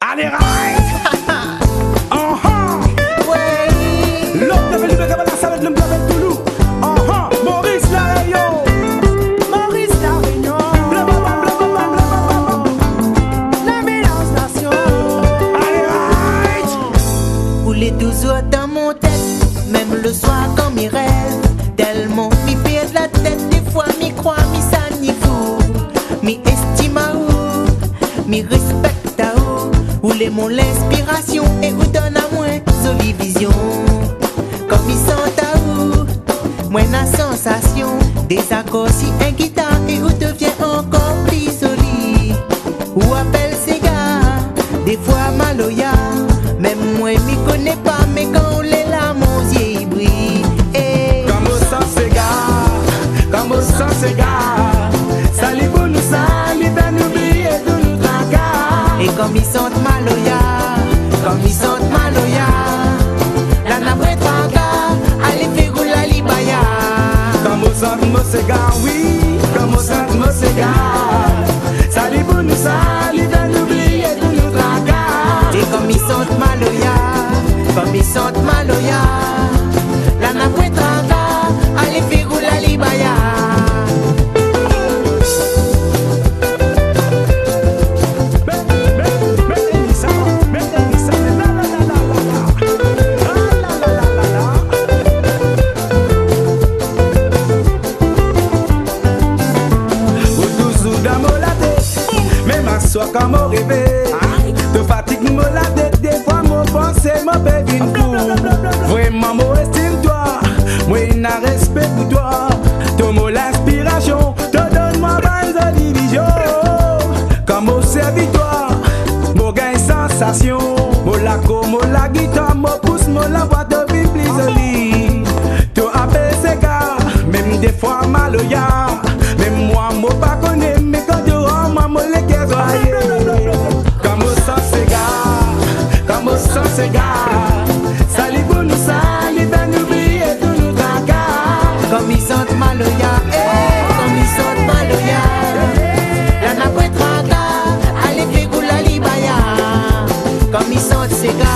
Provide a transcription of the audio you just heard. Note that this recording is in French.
Allez, right! L'homme de Felipe Cabana, avec l'homme de Toulou. Maurice Lareyo. Maurice Lareyo. La mélange nation. Allez, right! Rouler toujours dans mon tête, même le soir quand m'y rêve. Tellement m'y perd la tête, des fois m'y crois, m'y ça, m'y fou. M'y estime à où, m'y respecte à où. Rouler mon l'inspiration et où donne à moi jolie vision. Comme m'y sent à où, moi la sensation. Des accords si un guitare et où devient encore plus joli. Ou appelle ces gars, des fois maloya. Même moi m'y connais pas, mais quand on les là, mon yeux brille. Comme au sang c'est gars, comme au sang c'est gars. Salut pour nous, salut ben nous oublier de nous tracas. Et comme ils sentent maloya, comme ils sentent maloya. La nabre tranga, allez faire la libaya. Comme au sang c'est gars, oui, comme au sang c'est gars. Salut pour nous, salut ben nous oublier de nous tracas. Et comme ils sentent maloya, comme ils sentent maloya. La nabre tranga, allez faire la libaya. Soit comme au réveil, te fatigue me la tête, des fois mon pensée me fait une fou. Vraiment moi estime toi, moi il a respect pour toi. Ton mot l'inspiration, te donne ma base de division. Comme au servitoire, mon gain sensation. Mon la co, mon la guitare, mon pouce, mon la voix de vie plus jolie. Toi appelle ces gars, même des fois maloya. Même moi, moi pas connais, mais quand tu rends moi, moi les cœurs joyeux. Comme au sang c'est gars, comme au sang c'est gars. Salut pour nous, salut ben nous oublier tous nous tracas. Comme ils sentent maloya, comme ils sentent maloya. La nabre tranga, allez faire la libaya. Comme ils sentent ces gars.